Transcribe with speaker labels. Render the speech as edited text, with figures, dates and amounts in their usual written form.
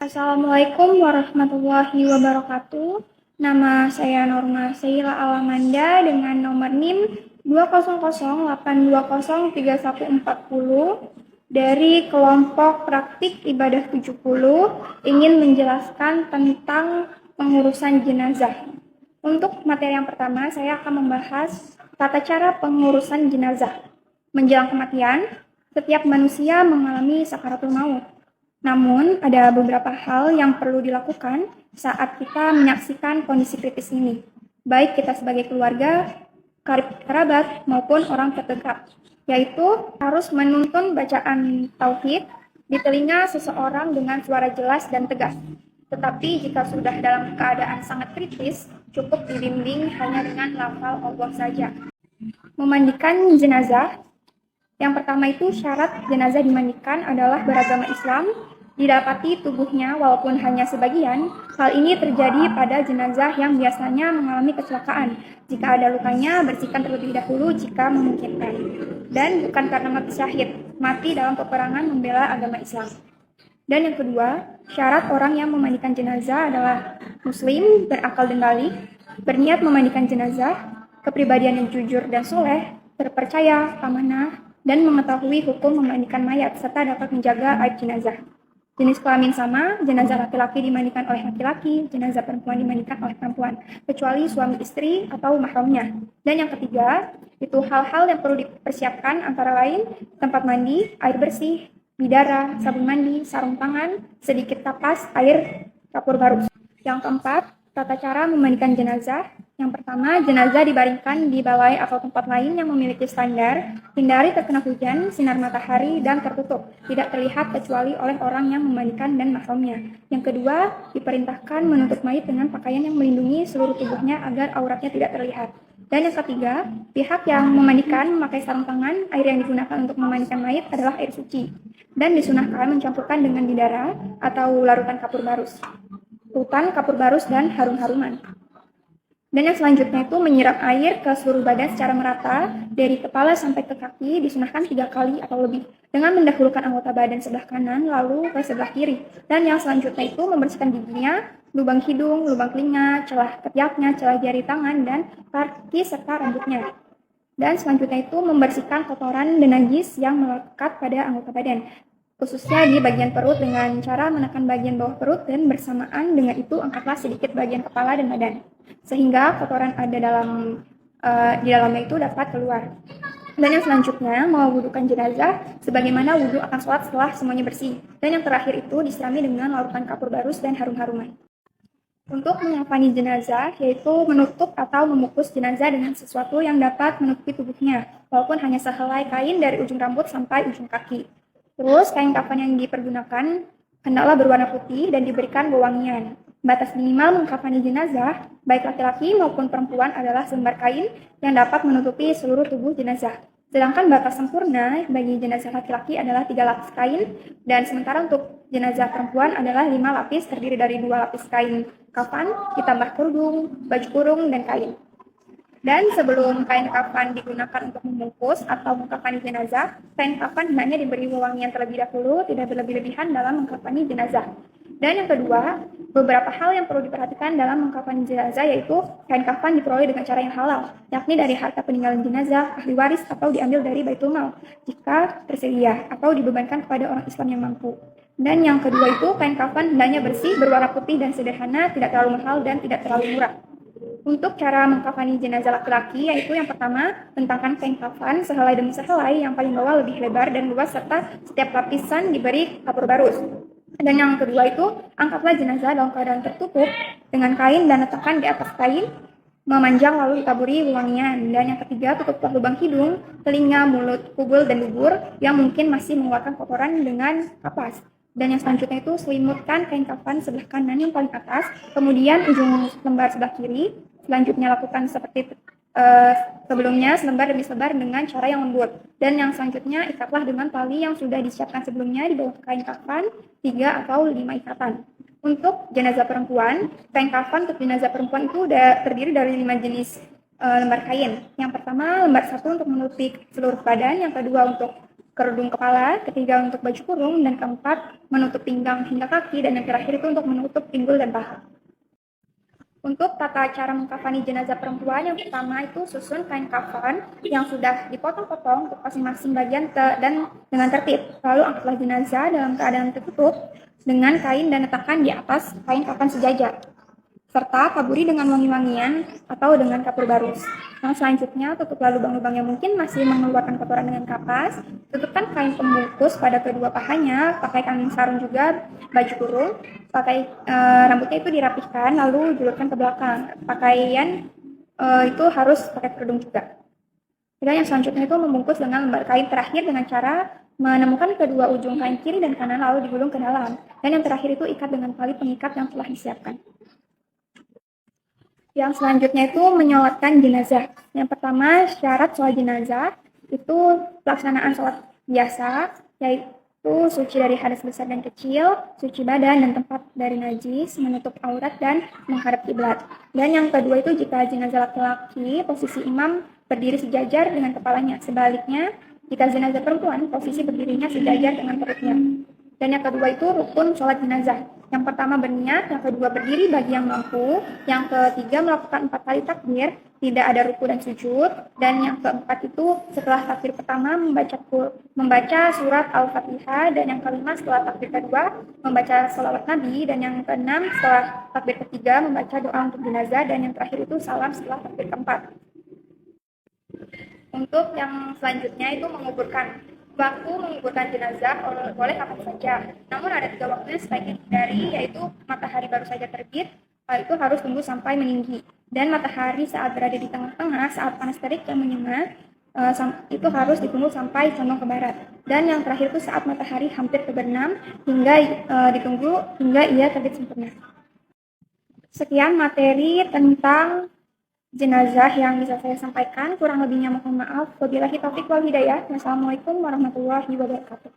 Speaker 1: Assalamualaikum warahmatullahi wabarakatuh. Nama saya Norma Sheila Alamanda dengan nomor NIM 20082034140 dari kelompok praktik ibadah 70 ingin menjelaskan tentang pengurusan jenazah. Untuk materi yang pertama, saya akan membahas tata cara pengurusan jenazah. Menjelang kematian, setiap manusia mengalami sakaratul maut. Namun, ada beberapa hal yang perlu dilakukan saat kita menyaksikan kondisi kritis ini, baik kita sebagai keluarga, kerabat, maupun orang terdekat, yaitu harus menuntun bacaan tauhid di telinga seseorang dengan suara jelas dan tegas. Tetapi jika sudah dalam keadaan sangat kritis, cukup dibimbing hanya dengan lafal Allah saja. Memandikan jenazah. Yang pertama itu syarat jenazah dimandikan adalah beragama Islam, didapati tubuhnya walaupun hanya sebagian. Hal ini terjadi pada jenazah yang biasanya mengalami kecelakaan. Jika ada lukanya, bersihkan terlebih dahulu jika memungkinkan. Dan bukan karena mati syahid, mati dalam peperangan membela agama Islam. Dan yang kedua, syarat orang yang memandikan jenazah adalah muslim, berakal dan balik, berniat memandikan jenazah, kepribadian yang jujur dan soleh, terpercaya, amanah, dan mengetahui hukum memandikan mayat, serta dapat menjaga aib jenazah. Jenis kelamin sama, jenazah laki-laki dimandikan oleh laki-laki, jenazah perempuan dimandikan oleh perempuan, kecuali suami istri atau mahramnya. Dan yang ketiga, itu hal-hal yang perlu dipersiapkan antara lain tempat mandi, air bersih, bidara, sabun mandi, sarung tangan, sedikit kapas, air, kapur baru. Yang keempat, tata cara memandikan jenazah. Yang pertama, jenazah dibaringkan di balai atau tempat lain yang memiliki standar, hindari terkena hujan, sinar matahari, dan tertutup, tidak terlihat kecuali oleh orang yang memandikan dan mahramnya. Yang kedua, diperintahkan menutup mayit dengan pakaian yang melindungi seluruh tubuhnya agar auratnya tidak terlihat. Dan yang ketiga, pihak yang memandikan memakai sarung tangan. Air yang digunakan untuk memandikan mayit adalah air suci, dan disunahkan mencampurkan dengan bidara atau larutan kapur barus, rutan kapur barus, dan harum-haruman. Dan yang selanjutnya itu menyiram air ke seluruh badan secara merata, dari kepala sampai ke kaki, disunahkan 3 kali atau lebih, dengan mendahulukan anggota badan sebelah kanan, lalu ke sebelah kiri. Dan yang selanjutnya itu membersihkan giginya, lubang hidung, lubang telinga, celah ketiaknya, celah jari tangan, dan kaki serta rambutnya. Dan selanjutnya itu membersihkan kotoran dan najis yang melekat pada anggota badan, khususnya di bagian perut dengan cara menekan bagian bawah perut, dan bersamaan dengan itu angkatlah sedikit bagian kepala dan badan, sehingga kotoran ada di dalamnya itu dapat keluar. Dan yang selanjutnya mewudukan jenazah sebagaimana wudhu akan sholat setelah semuanya bersih. Dan yang terakhir itu disirami dengan larutan kapur barus dan harum-haruman. Untuk mengafani jenazah, yaitu menutup atau membungkus jenazah dengan sesuatu yang dapat menutupi tubuhnya, walaupun hanya sehelai kain dari ujung rambut sampai ujung kaki. Terus, kain kafan yang dipergunakan hendaklah berwarna putih dan diberikan wewangian. Batas minimal mengkafani jenazah, baik laki-laki maupun perempuan, adalah selembar kain yang dapat menutupi seluruh tubuh jenazah. Sedangkan batas sempurna bagi jenazah laki-laki adalah 3 lapis kain, dan sementara untuk jenazah perempuan adalah 5 lapis terdiri dari 2 lapis kain kafan, ditambah kerudung, baju kurung, dan kain. Dan sebelum kain kafan digunakan untuk membungkus atau mengkafani jenazah, kain kafan hendaknya diberi wewangian terlebih dahulu, tidak berlebih-lebihan dalam mengkafani jenazah. Dan yang kedua, beberapa hal yang perlu diperhatikan dalam mengkafani jenazah, yaitu kain kafan diperoleh dengan cara yang halal, yakni dari harta peninggalan jenazah, ahli waris, atau diambil dari baitul mal jika tersedia, atau dibebankan kepada orang Islam yang mampu. Dan yang kedua itu, kain kafan hendaknya bersih, berwarna putih dan sederhana, tidak terlalu mahal dan tidak terlalu murah. Untuk cara mengkafani jenazah laki-laki, yaitu yang pertama, bentangkan kain kafan sehelai demi sehelai, yang paling bawah lebih lebar dan luas, serta setiap lapisan diberi kapur barus. Dan yang kedua itu, angkatlah jenazah dalam keadaan tertutup dengan kain dan letakkan di atas kain memanjang lalu ditaburi wewangian. Dan yang ketiga, tutuplah lubang hidung, telinga, mulut, kubul, dan dubur yang mungkin masih mengeluarkan kotoran dengan kapas. Dan yang selanjutnya itu selimutkan kain kafan sebelah kanan yang paling atas, kemudian ujung lembar sebelah kiri. Selanjutnya lakukan seperti sebelumnya, selembar demi selembar dengan cara yang lembut. Dan yang selanjutnya ikatlah dengan tali yang sudah disiapkan sebelumnya di bawah kain kafan 3 atau 5 ikatan. Untuk jenazah perempuan, kain kafan untuk jenazah perempuan itu terdiri dari 5 jenis lembar kain. Yang pertama, lembar 1 untuk menutupi seluruh badan, yang kedua untuk kerudung kepala, ketiga untuk baju kurung, dan keempat menutup pinggang hingga kaki, dan yang terakhir itu untuk menutup pinggul dan paha. Untuk tata cara mengkafani jenazah perempuan, yang pertama itu susun kain kafan yang sudah dipotong-potong untuk masing-masing bagian dan dengan tertib. Lalu angkatlah jenazah dalam keadaan tertutup dengan kain dan letakkan di atas kain kafan sejajar, serta taburi dengan wangi-wangian atau dengan kapur barus. Yang selanjutnya, tutuplah lubang-lubang yang mungkin masih mengeluarkan kotoran dengan kapas. Tutupkan kain pembungkus pada kedua pahanya, pakai kain sarung juga baju kurung, pakai rambutnya itu dirapihkan, lalu julurkan ke belakang. Pakaian itu harus pakai kerudung juga. Dan yang selanjutnya itu membungkus dengan lembar kain terakhir dengan cara menemukan kedua ujung kain kiri dan kanan lalu digulung ke dalam. Dan yang terakhir itu ikat dengan tali pengikat yang telah disiapkan. Yang selanjutnya itu menyolatkan jenazah. Yang pertama, syarat sholat jenazah itu pelaksanaan sholat biasa, yaitu suci dari hadas besar dan kecil, suci badan dan tempat dari najis, menutup aurat dan menghadap kiblat. Dan yang kedua itu jika jenazah laki-laki, posisi imam berdiri sejajar dengan kepalanya. Sebaliknya, jika jenazah perempuan, posisi berdirinya sejajar dengan perutnya. Dan yang kedua itu rukun sholat jenazah. Yang pertama berniat, yang kedua berdiri bagi yang mampu, yang ketiga melakukan 4 kali takbir, tidak ada ruku dan sujud, dan yang keempat itu setelah takbir pertama membaca surat Al-Fatihah, dan yang kelima setelah takbir kedua membaca sholawat Nabi, dan yang keenam setelah takbir ketiga membaca doa untuk jenazah, dan yang terakhir itu salam setelah takbir keempat. Untuk yang selanjutnya itu menguburkan. Waktu menguburkan jenazah boleh kapan saja. Namun ada 3 waktunya sebaiknya hindari, yaitu matahari baru saja terbit, itu harus tunggu sampai meninggi. Dan matahari saat berada di tengah-tengah, saat panas terik yang menyengat, itu harus ditunggu sampai condong ke barat. Dan yang terakhir itu saat matahari hampir terbenam, hingga ditunggu hingga ia terbit sempurna. Sekian materi tentang jenazah yang bisa saya sampaikan. Kurang lebihnya mohon maaf. Wabillahi taufiq wal hidayah. Wassalamualaikum warahmatullahi wabarakatuh.